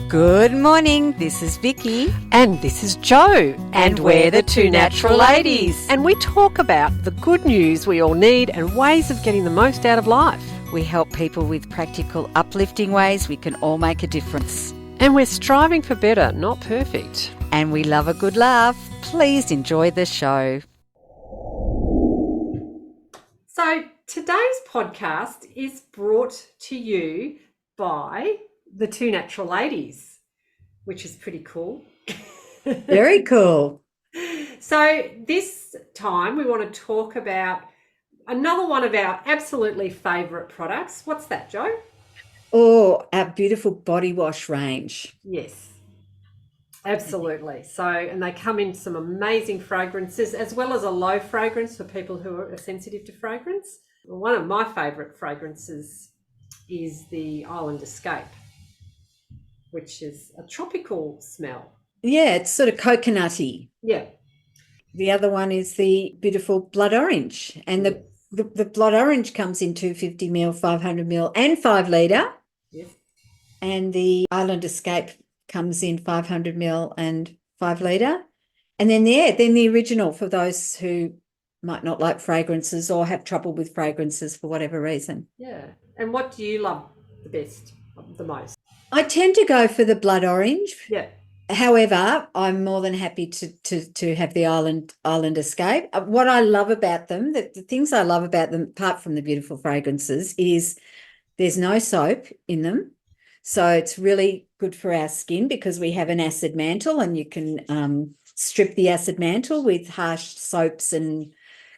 Good morning, this is Vicky. And this is Jo. And we're the Two Natural Ladies. And we talk about the good news we all need and ways of getting the most out of life. We help people with practical, uplifting ways we can all make a difference. And we're striving for better, not perfect. And we love a good laugh. Please enjoy the show. So today's podcast is brought to you by the Two Natural Ladies, which is pretty cool. Very cool. So this time we want to talk about another one of our absolutely favourite products. What's that, Jo? Oh, our beautiful body wash range. Yes, absolutely. So, and they come in some amazing fragrances as well as a low fragrance for people who are sensitive to fragrance. One of my favourite fragrances is the Island Escape, which is a tropical smell. Yeah, it's sort of coconutty. Yeah. The other one is the beautiful blood orange. And the blood orange comes in 250ml, 500ml and 5 litre. Yes. And the Island Escape comes in 500ml and 5 litre. And then the original for those who might not like fragrances or have trouble with fragrances for whatever reason. Yeah. And what do you love the most? I tend to go for the blood orange. Yeah. However, I'm more than happy to have the Island Escape. What I love about them, the things I love about them, apart from the beautiful fragrances, is there's no soap in them. So it's really good for our skin because we have an acid mantle, and you can strip the acid mantle with harsh soaps and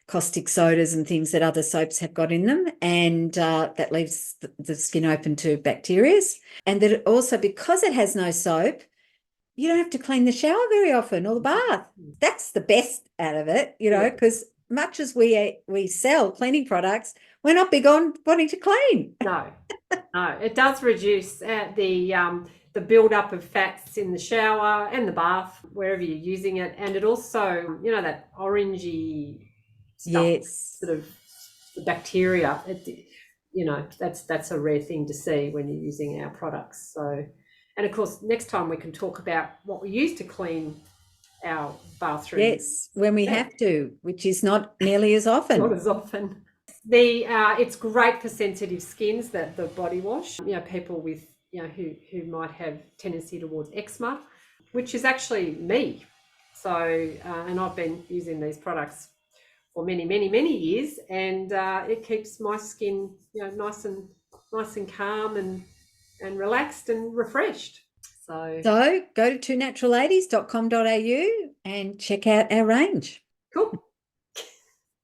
caustic sodas and things that other soaps have got in them, and that leaves the skin open to bacteria. And that also, because it has no soap, you don't have to clean the shower very often or the bath. That's the best out of it, because much as we sell cleaning products, we're not big on wanting to clean. No, it does reduce the build-up of fats in the shower and the bath, wherever you're using it. And it also, that orangey stuff, yes, sort of the bacteria, that's a rare thing to see when you're using our products. So, and of course, next time we can talk about what we use to clean our bathroom. Yes, when we have to, which is not nearly as often. Not as often. It's great for sensitive skins, the body wash. People with who might have tendency towards eczema, which is actually me. So, and I've been using these products for many, many, many years, and it keeps my skin, nice and calm and relaxed and refreshed. So go to twonaturalladies.com.au and check out our range. Cool.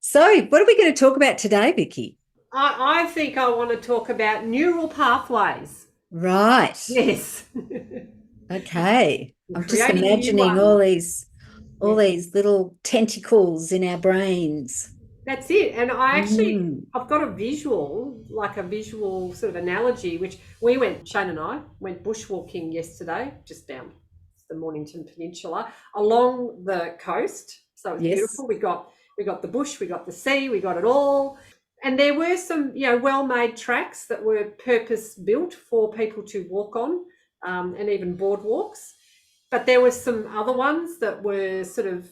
So what are we going to talk about today, Vicky? I think I want to talk about neural pathways. Right. Yes. Okay. I'm just imagining all these little tentacles in our brains. That's it. And I actually, I've got a visual sort of analogy, which Shane and I went bushwalking yesterday, just down the Mornington Peninsula, along the coast. So it's beautiful. We got the bush, we got the sea, we got it all. And there were some, well-made tracks that were purpose-built for people to walk on, and even boardwalks. But there were some other ones that were sort of,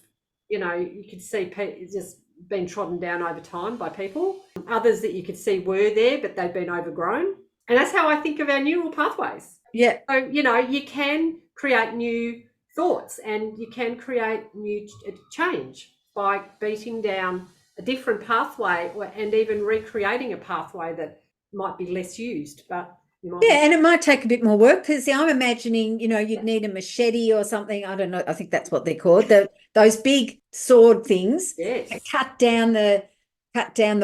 you could see just been trodden down over time by people. Others that you could see were there, but they'd been overgrown. And that's how I think of our neural pathways. Yeah. So, you can create new thoughts and you can create new change by beating down a different pathway and even recreating a pathway that might be less used, but and it might take a bit more work because I'm imagining, you'd need a machete or something. I don't know. I think that's what they're called. Those big sword things. Yes. Cut down the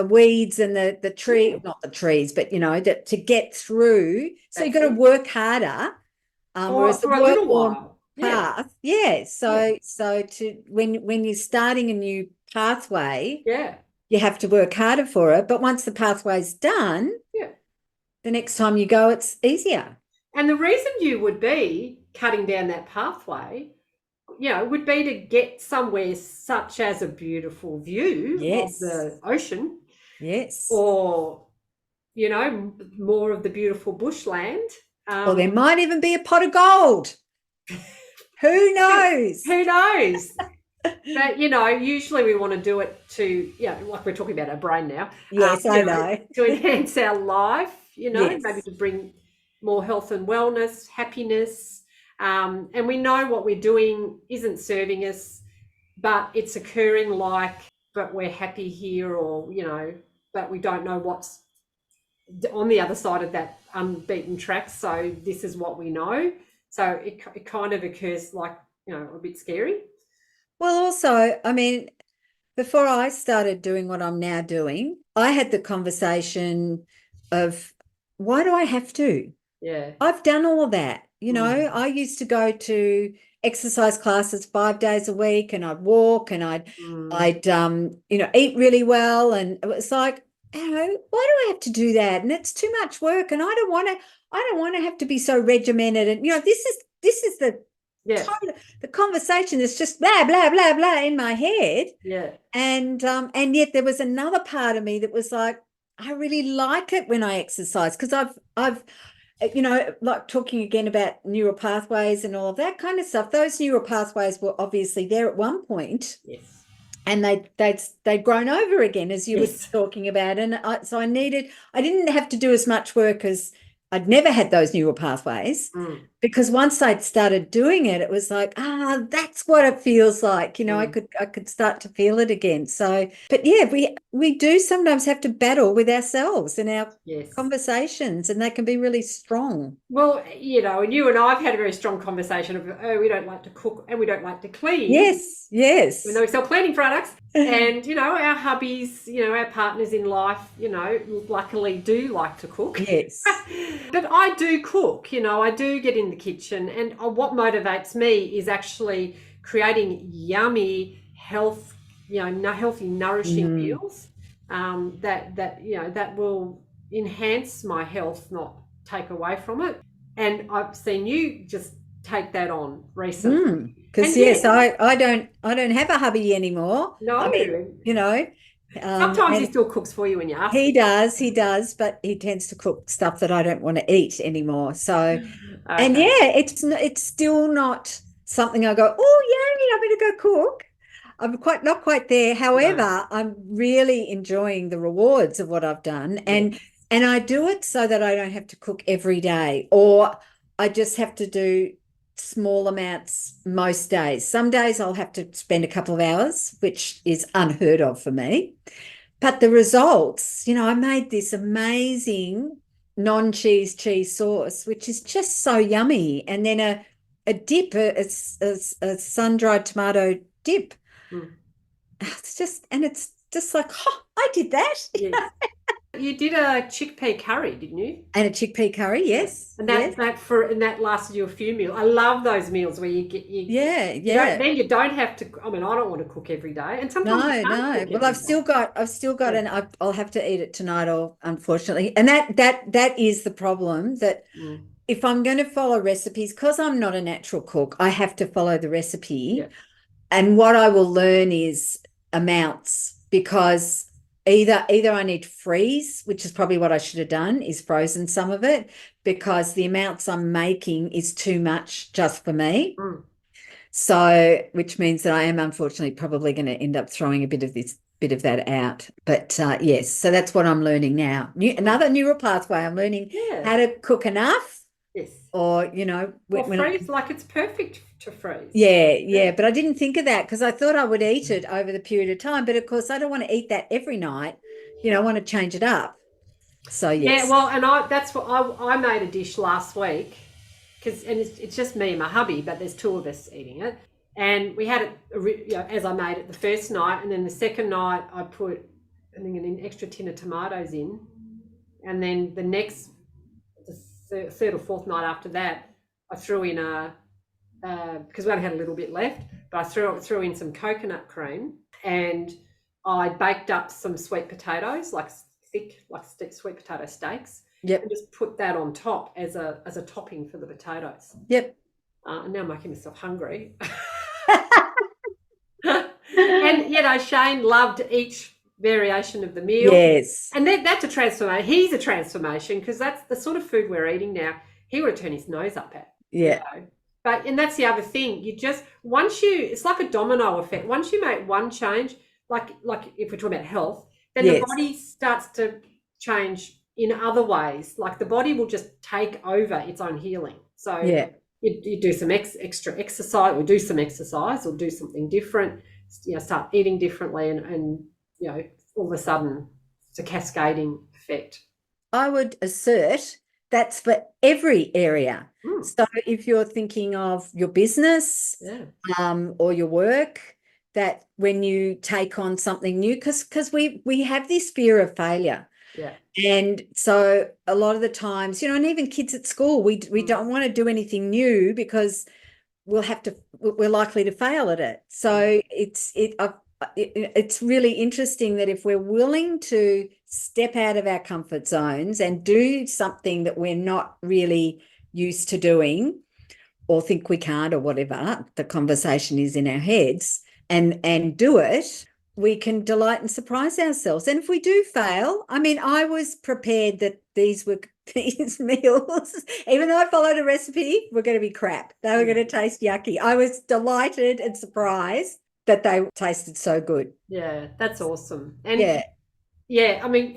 weeds and the tree, not the trees, but to get through. So you've got to work harder. Whereas the work path, So when you're starting a new pathway, you have to work harder for it. But once the pathway's done, the next time you go, it's easier. And the reason you would be cutting down that pathway, would be to get somewhere such as a beautiful view of the ocean. Yes. Or, more of the beautiful bushland. Or there might even be a pot of gold. Who knows? Who knows? But, usually we want to do it to, like we're talking about our brain now. Yes, I know. To enhance our life, Yes. maybe to bring more health and wellness, happiness. And we know what we're doing isn't serving us, but it's occurring but we're happy here, or, but we don't know what's on the other side of that unbeaten track. So this is what we know. So it kind of occurs like, a bit scary. Well, also, I mean, before I started doing what I'm now doing, I had the conversation of, why do I have to? Yeah. I've done all that. I used to go to exercise classes 5 days a week, and I'd walk, and I'd eat really well. And it was like, why do I have to do that? And it's too much work. And I don't want to have to be so regimented. And, this is the the conversation that's just blah, blah, blah, blah in my head. Yeah. And yet there was another part of me that was like, I really like it when I exercise, because I've like talking again about neural pathways and all of that kind of stuff. Those neural pathways were obviously there at one point. Yes. And they'd grown over again, as you were talking about. And so I didn't have to do as much work as I'd never had those neural pathways, because once I'd started doing it, it was like, that's what it feels like. I could start to feel it again. So, but yeah, we do sometimes have to battle with ourselves in our conversations, and they can be really strong. Well, and you and I have had a very strong conversation of, we don't like to cook and we don't like to clean. Yes. Even though we sell cleaning products. And, our hubbies, our partners in life, luckily do like to cook. Yes. But I do cook, I do get in the kitchen. And what motivates me is actually creating yummy, healthy, nourishing meals that will enhance my health, not take away from it. And I've seen you just take that on recently. Because I don't have a hubby anymore. No, I mean, sometimes he still cooks for you when you ask. He does, but he tends to cook stuff that I don't want to eat anymore. So, and it's still not something I go, oh yay, I'm going to go cook. I'm not quite there. However, I'm really enjoying the rewards of what I've done, and I do it so that I don't have to cook every day, or I just have to do small amounts most days. Some days I'll have to spend a couple of hours, which is unheard of for me. But the results, I made this amazing non-cheese cheese sauce, which is just so yummy. And then a dip, a sun-dried tomato dip. It's just like, I did that. Yes. You did a chickpea curry, didn't you? And a chickpea curry, yes. And that lasted you a few meals. I love those meals where you get then you don't have to. I mean, I don't want to cook every day, and sometimes no. Well, I've still got, and I'll have to eat it tonight, or unfortunately, and that is the problem. That if I'm going to follow recipes, because I'm not a natural cook, I have to follow the recipe, and what I will learn is amounts, because either I need to freeze, which is probably what I should have done, is frozen some of it, because the amounts I'm making is too much just for me. So, which means that I am unfortunately probably going to end up throwing a bit of that out. But yes, so that's what I'm learning now. Another neural pathway. I'm learning how to cook enough. Yes. Or, freeze, like it's perfect to freeze. Yeah. But I didn't think of that, because I thought I would eat it over the period of time. But of course, I don't want to eat that every night. I want to change it up. So, yes. Yeah, well, and that's what I made a dish last week, and it's just me and my hubby, but there's two of us eating it. And we had it, as I made it the first night, and then the second night I put, I think, an extra tin of tomatoes in. And then the third or fourth night after that, I threw in because we only had a little bit left, but I threw in some coconut cream, and I baked up some sweet potatoes, like thick, sweet potato steaks. Yep. And just put that on top as a topping for the potatoes. Yep. And now I'm making myself hungry. And Shane loved each variation of the meal. Yes. And that's a transformation. He's a transformation, because that's the sort of food we're eating now. he would have turned his nose up at. Yeah. But and that's the other thing. You just it's like a domino effect. Once you make one change, like if we're talking about health, then the body starts to change in other ways. Like the body will just take over its own healing. So you do some extra exercise, or do some exercise, or do something different. Start eating differently, and all of a sudden it's a cascading effect. I would assert that's for every area. So if you're thinking of your business or your work, that when you take on something new, because we have this fear of failure. Yeah. And so a lot of the times, and even kids at school, we don't want to do anything new because we're likely to fail at it. So it's really interesting that if we're willing to step out of our comfort zones and do something that we're not really used to doing, or think we can't, or whatever the conversation is in our heads, and do it, we can delight and surprise ourselves. And if we do fail, I was prepared that these meals, even though I followed a recipe, were going to be crap. They were going to taste yucky. I was delighted and surprised that they tasted so good. Yeah, that's awesome. And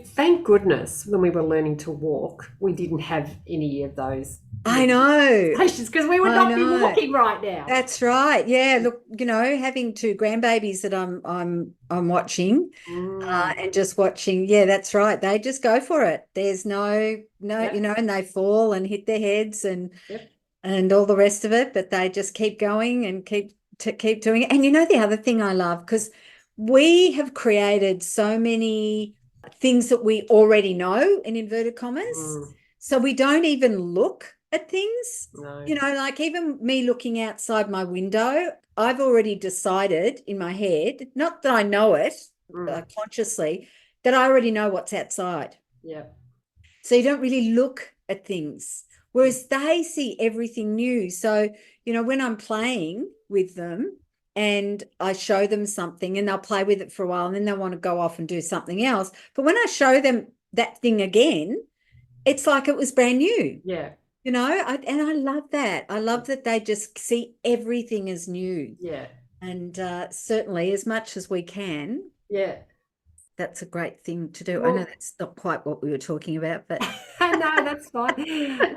thank goodness when we were learning to walk, we didn't have any of those. I know. Because we would not be walking right now. That's right. Yeah. Look, having two grandbabies that I'm watching and just watching. Yeah, that's right. They just go for it. There's no, and they fall and hit their heads and all the rest of it, but they just keep going and keep doing it. And the other thing I love, because we have created so many things that we already know, in inverted commas. So we don't even look at things. No. Like even me looking outside my window, I've already decided in my head, not that I know it consciously, that I already know what's outside. Yeah. So you don't really look at things, whereas they see everything new. So, when I'm playing with them and I show them something and they'll play with it for a while and then they'll want to go off and do something else. But when I show them that thing again, it's like it was brand new. Yeah. And I love that. I love that they just see everything as new. Yeah. And certainly as much as we can. Yeah. That's a great thing to do. Well, I know that's not quite what we were talking about, but no, that's fine.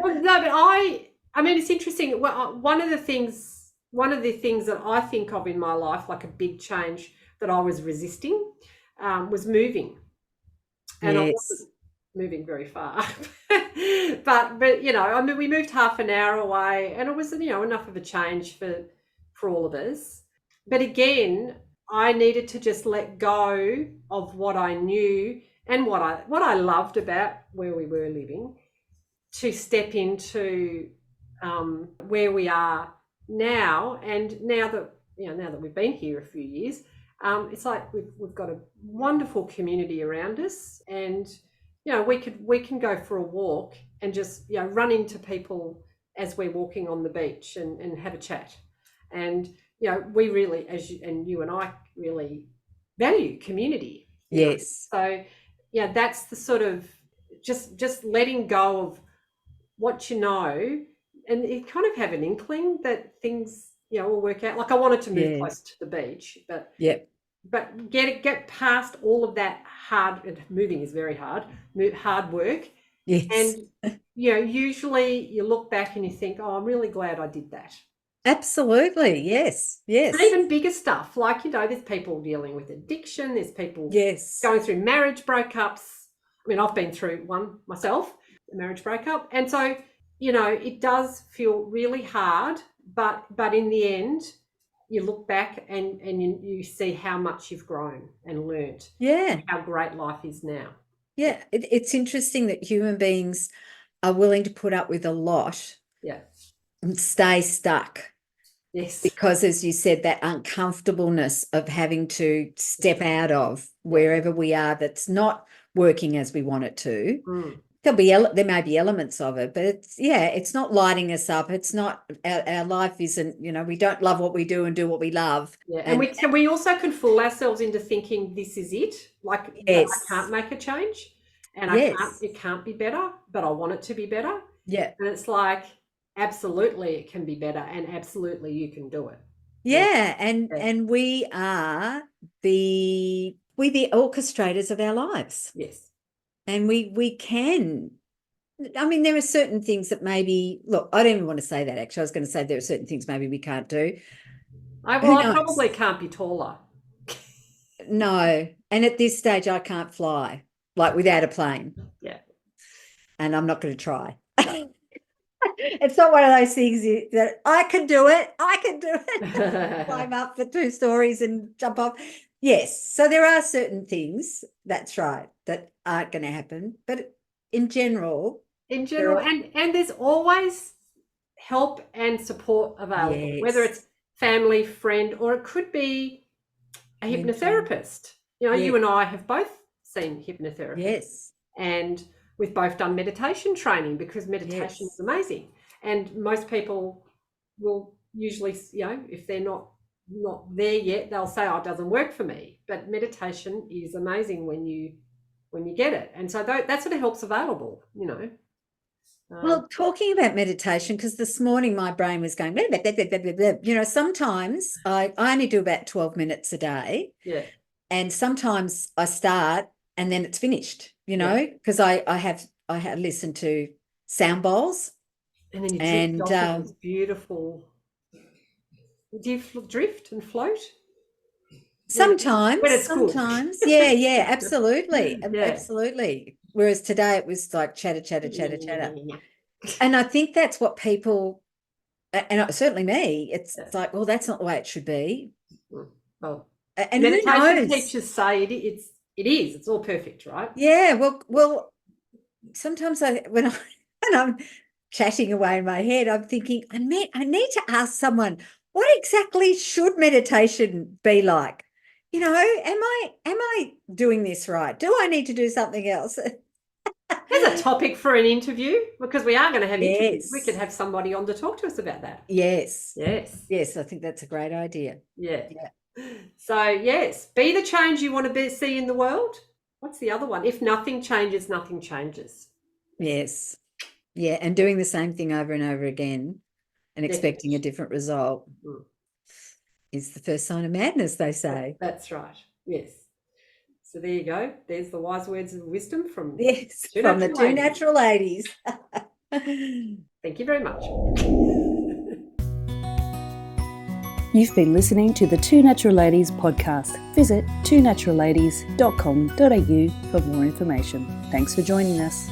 Well, no, but it's interesting. One of the things that I think of in my life, like a big change that I was resisting, was moving. And I wasn't moving very far. but we moved half an hour away, and it was enough of a change for all of us. But again, I needed to just let go of what I knew and what I loved about where we were living, to step into where we are now. And now that we've been here a few years, it's like we've got a wonderful community around us, and we can go for a walk and just run into people as we're walking on the beach and have a chat. And we really, you and I really value community. Yes. So that's the sort of just letting go of what and you kind of have an inkling that things will work out. Like I wanted to move close to the beach, but but get past all of that moving is very hard work. Yes. And usually you look back and you think, oh, I'm really glad I did that. Absolutely. Yes. And even bigger stuff, like there's people dealing with addiction, there's people going through marriage breakups. I've been through one myself, a marriage breakup, and so it does feel really hard, but in the end you look back and you see how much you've grown and learned. Yeah. How great life is now. Yeah. It's interesting that human beings are willing to put up with a lot. Yeah. And stay stuck. Yes. Because as you said, that uncomfortableness of having to step out of wherever we are that's not working as we want it to. There may be elements of it, but it's not lighting us up. It's not, our life isn't, we don't love what we do and do what we love. Yeah. And we also can fool ourselves into thinking this is it. Like I can't make a change and it can't be better, but I want it to be better. Yeah. And it's like, absolutely it can be better, and absolutely you can do it. Yeah. And we are the orchestrators of our lives. Yes. And we can. I mean, there are certain things that maybe, look, I don't even want to say that, actually. I was going to say there are certain things maybe we can't do. I Who knows? probably can't be taller. No. And at this stage, I can't fly, like without a plane. Yeah. And I'm not going to try. It's not one of those things that I can do it. I can do it. Climb up the 2 stories and jump off. Yes. So there are certain things, that's right, that aren't going to happen. But in general, and there's always help and support available, whether yes, it's family, friend, or it could be a hypnotherapist. You know, yes, you and I have both seen hypnotherapists. yes, And we've both done meditation training, because meditation yes, is amazing. And most people will usually, you know, if they're not there yet, they'll say, oh, it doesn't work for me. But meditation is amazing when you get it. And so that's what help's available, you know. Well, talking about meditation, because this morning my brain was going, blah, blah, blah, blah, blah, blah. You know, sometimes I only do about 12 minutes a day. Yeah. And sometimes I start and then it's finished, you know, because I have listened to sound bowls. And then you drift off in this beautiful. Do you drift and float? Sometimes, when it's sometimes. Good. Yeah, absolutely. Yeah. Absolutely. Whereas today it was like chatter. And I think that's what people, and certainly me, it's like, well, that's not the way it should be. Well, and meditation teachers say it's all perfect, right? Yeah. Well, sometimes when I'm chatting away in my head, I'm thinking, I need to ask someone, what exactly should meditation be like? You know, am I doing this right? Do I need to do something else? There's a topic for an interview, because we are going to have interviews. We could Yes. have somebody on to talk to us about that. Yes. Yes. I think that's a great idea. Yeah. So, yes, be the change you want to see in the world. What's the other one? If nothing changes, nothing changes. Yes. Yeah, and doing the same thing over and over again and expecting a different result is the first sign of madness, they say. That's right. Yes. So there you go. There's the wise words of wisdom from the 2 natural ladies. Thank you very much. You've been listening to the 2 Natural Ladies podcast. Visit 2naturalladies.com.au for more information. Thanks for joining us.